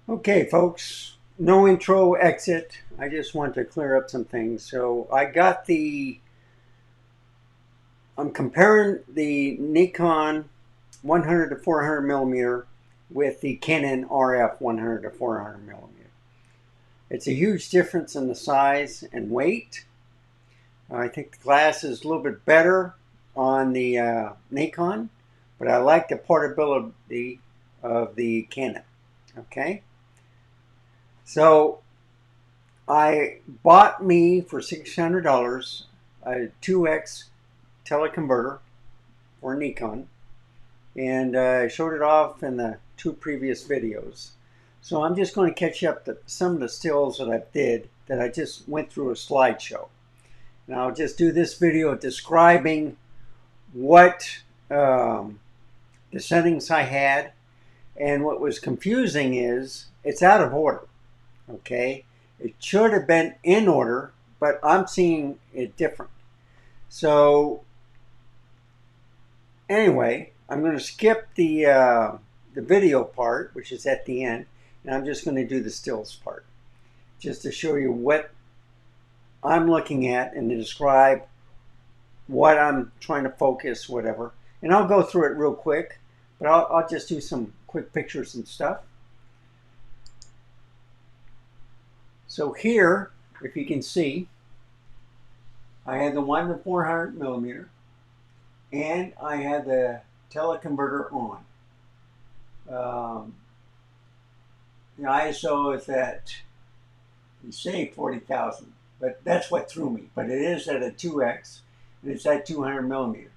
Okay, folks, no intro exit. I just want to clear up some things. I'm comparing the Nikon 100 to 400 millimeter with the Canon RF 100 to 400 millimeter. It's a huge difference in the size and weight. I think the glass is a little bit better on the Nikon, but I like the portability of the Canon. Okay, so I bought me for $600 a 2x teleconverter for Nikon, and I showed it off in the two previous videos. So I'm just going to catch up to some of the stills that I did that I just went through a slideshow. And I'll just do this video describing what the settings I had. And what was confusing is it's out of order. Okay, it should have been in order, but I'm seeing it different. So anyway, I'm going to skip the video part, which is at the end, and I'm just going to do the stills part, just to show you what I'm looking at and to describe what I'm trying to focus, whatever. And I'll go through it real quick, but I'll just do some quick pictures and stuff. So here, if you can see, I had the 1 to 400 millimeter, and I had the teleconverter on. The ISO is at, you say 40,000, but that's what threw me. But it is at a 2x, and it's at 200 millimeter.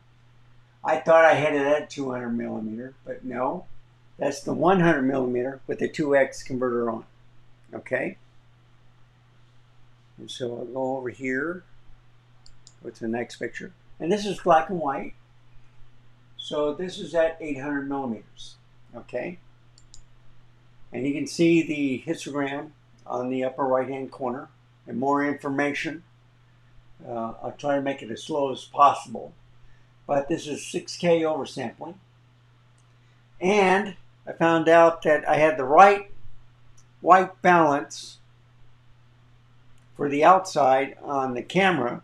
I thought I had it at 200 millimeter, but no, that's the 100 millimeter with the 2x converter on. Okay, and so I'll go over here. What's the next picture? And this is black and white. So this is at 800 millimeters. Okay, and you can see the histogram on the upper right hand corner and more information. I'll try to make it as slow as possible, but this is 6K oversampling. And I found out that I had the right white balance for the outside on the camera,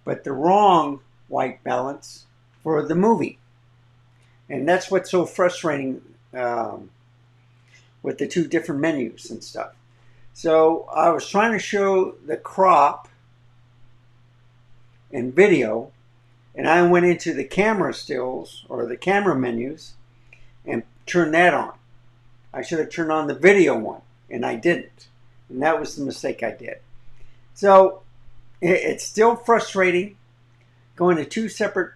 but the wrong white balance for the movie. And that's what's so frustrating with the two different menus and stuff. So I was trying to show the crop in video, and I went into the camera stills or the camera menus and turned that on. I should have turned on the video one, and I didn't. And that was the mistake I did. So it's still frustrating going to two separate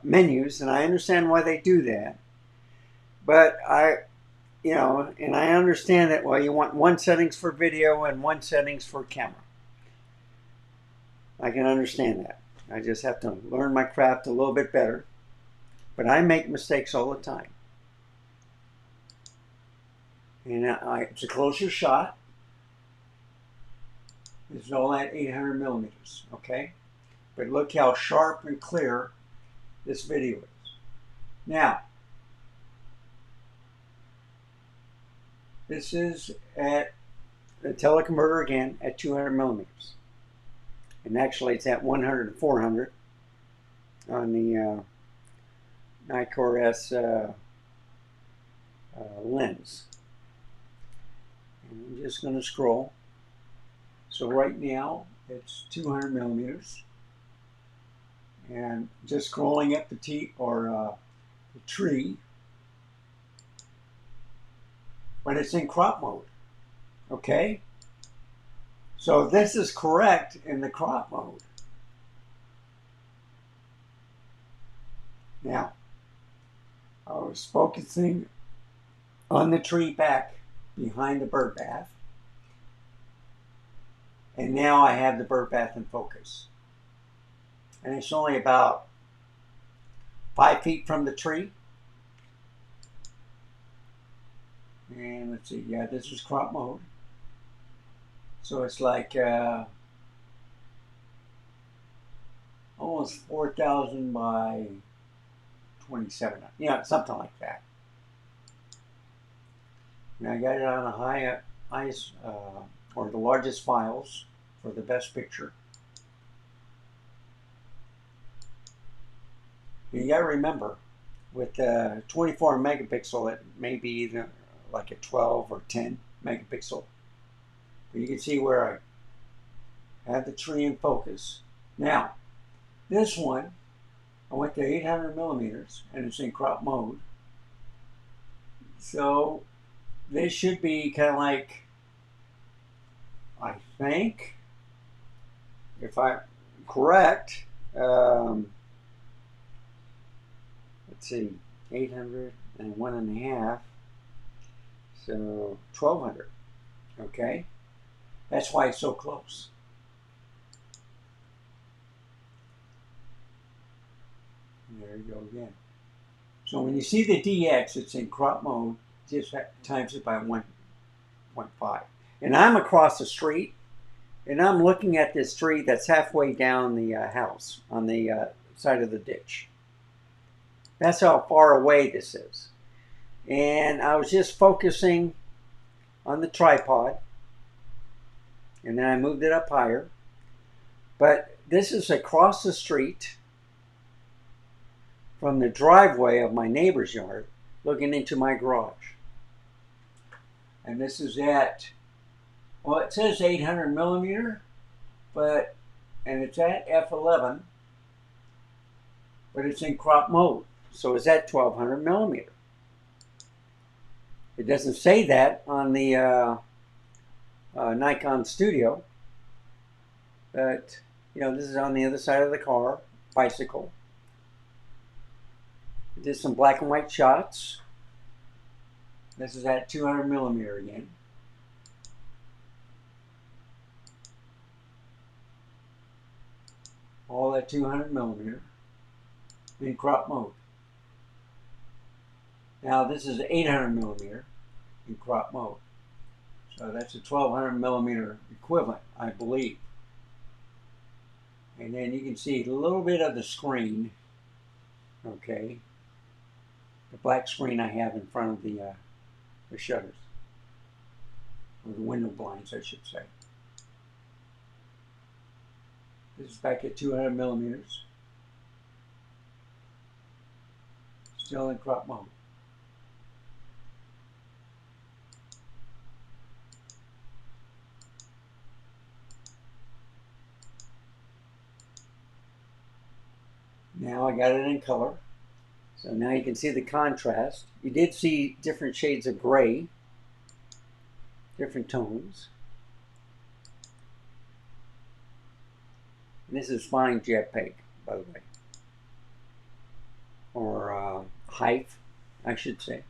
menus, and I understand why they do that. But and I understand that, well, you want one settings for video and one settings for camera. I can understand that. I just have to learn my craft a little bit better. But I make mistakes all the time. And it's a closer shot. This is all at 800 millimeters, okay? But look how sharp and clear this video is. Now, this is at the teleconverter again at 200 millimeters. And actually it's at 100 to 400 on the Nikkor S lens. And I'm just going to scroll. So right now it's 200 millimeters. And just scrolling up the the tree, but it's in crop mode. Okay? So this is correct in the crop mode. Now, I was focusing on the tree back behind the bird bath. And now I have the bird bath in focus. And it's only about 5 feet from the tree. And let's see, yeah, this is crop mode. So it's like almost 4,000 by 27, something like that. And I got it on a highest or the largest files for the best picture. You got to remember, with 24 megapixel, it may be either like a 12 or 10 megapixel. But you can see where I have the tree in focus. Now, this one, I went to 800 millimeters, and it's in crop mode. So this should be kind of like, I think, if I'm correct, let's see, 800 and 1.5, so 1200, okay? That's why it's so close. And there you go again. So when you see the DX, it's in crop mode, just times it by 1.5. And I'm across the street, and I'm looking at this tree that's halfway down the house on the side of the ditch. That's how far away this is. And I was just focusing on the tripod, and then I moved it up higher. But this is across the street from the driveway of my neighbor's yard, looking into my garage. And this is at, well, it says 800 millimeter, and it's at f11, but it's in crop mode. So it's at 1200 millimeter. It doesn't say that on the Nikon Studio, but this is on the other side of the car, bicycle. I did some black and white shots. This is at 200 millimeter again. All at 200 millimeter in crop mode. Now this is 800 millimeter in crop mode. So that's a 1200 millimeter equivalent, I believe. And then you can see a little bit of the screen, okay? The black screen I have in front of the shutters, or the window blinds, I should say. This is back at 200 millimeters. Still in crop mode. Now I got it in color. So now you can see the contrast. You did see different shades of gray, different tones. And this is fine JPEG, by the way. Or HEIF, I should say.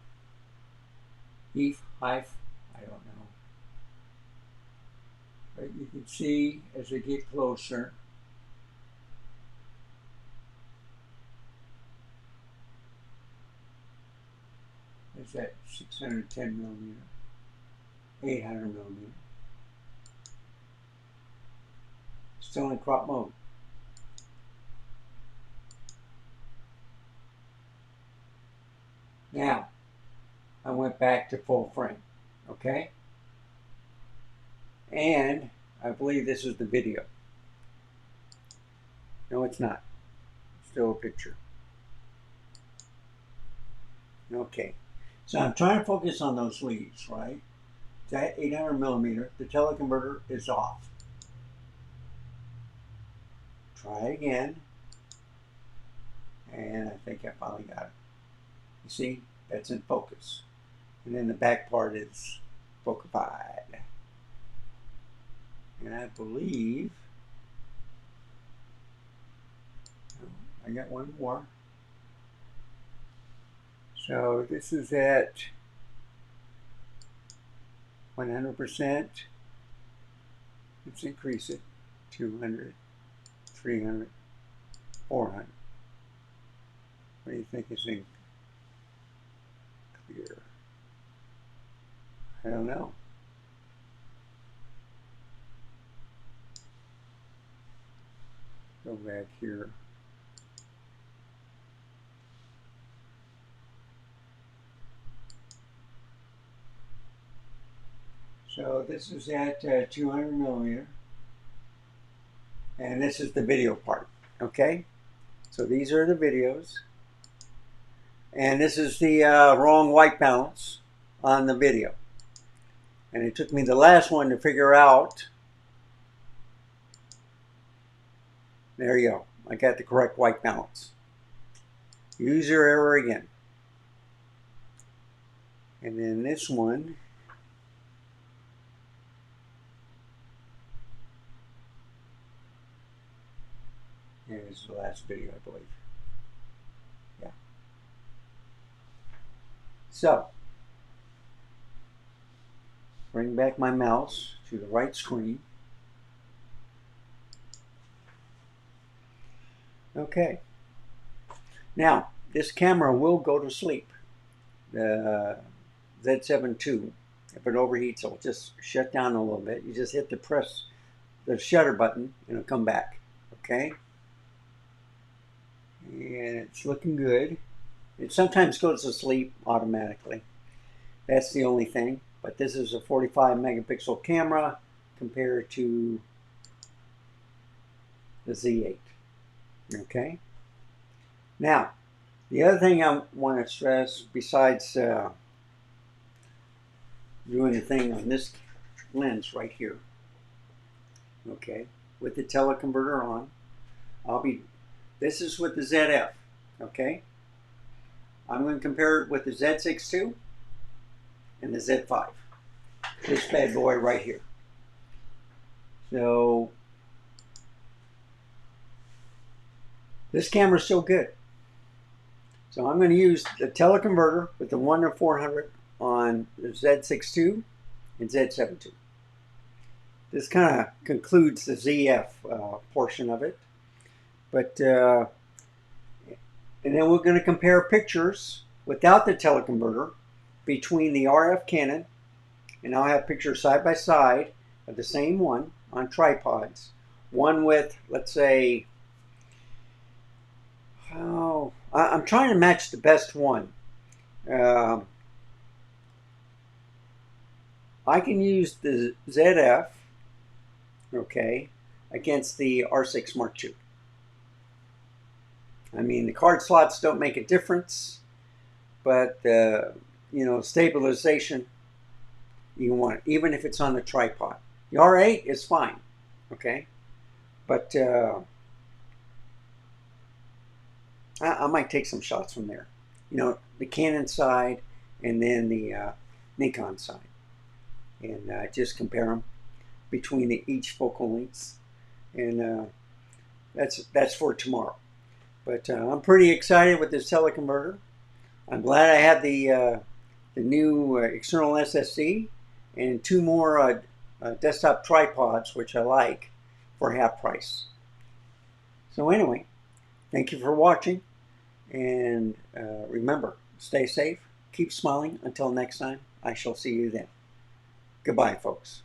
HEIF, I don't know. But you can see as I get closer, it's at 610 millimeter, 800 millimeter. Still in crop mode. Now, I went back to full frame, okay? And I believe this is the video. No, it's not. It's still a picture. Okay. So I'm trying to focus on those leaves, right? It's at 800 millimeter. The teleconverter is off. Try it again. And I think I finally got it. You see, that's in focus. And then the back part is focufied. And I believe, I got one more. So this is at 100%. Let's increase it. 200, 300, 400. What do you think is in clear? I don't know. Go back here. So this is at 200 millimeter, and this is the video part. Okay, so these are the videos, and this is the wrong white balance on the video. And it took me the last one to figure out. There you go. I got the correct white balance. User error again. And then this one is the last video, I believe. Yeah. So, bring back my mouse to the right screen. Okay. Now, this camera will go to sleep. The Z7 II, if it overheats, it'll just shut down a little bit. You just hit the press the shutter button and it'll come back. Okay? And it's looking good. It sometimes goes to sleep automatically. That's the only thing. But this is a 45 megapixel camera compared to the Z8. Okay? Now, the other thing I want to stress, besides doing the thing on this lens right here, okay, with the teleconverter on, this is with the ZF, okay? I'm going to compare it with the Z6 II and the Z5. This bad boy right here. So, this camera's still good. So I'm going to use the teleconverter with the 1:400 on the Z6 II and Z7 II. This kind of concludes the ZF portion of it. But, and then we're going to compare pictures without the teleconverter between the RF Canon, and I'll have pictures side by side of the same one on tripods. One with, let's say, I'm trying to match the best one. I can use the ZF, okay, against the R6 Mark II. I mean, the card slots don't make a difference, but you know, stabilization, you want it, even if it's on the tripod. The R8 is fine, okay, but I might take some shots from there. You know, the Canon side and then the Nikon side, and just compare them between each focal lengths, and that's for tomorrow. But I'm pretty excited with this teleconverter. I'm glad I have the new external SSD and two more desktop tripods, which I like, for half price. So anyway, thank you for watching, and remember, stay safe, keep smiling. Until next time, I shall see you then. Goodbye, folks.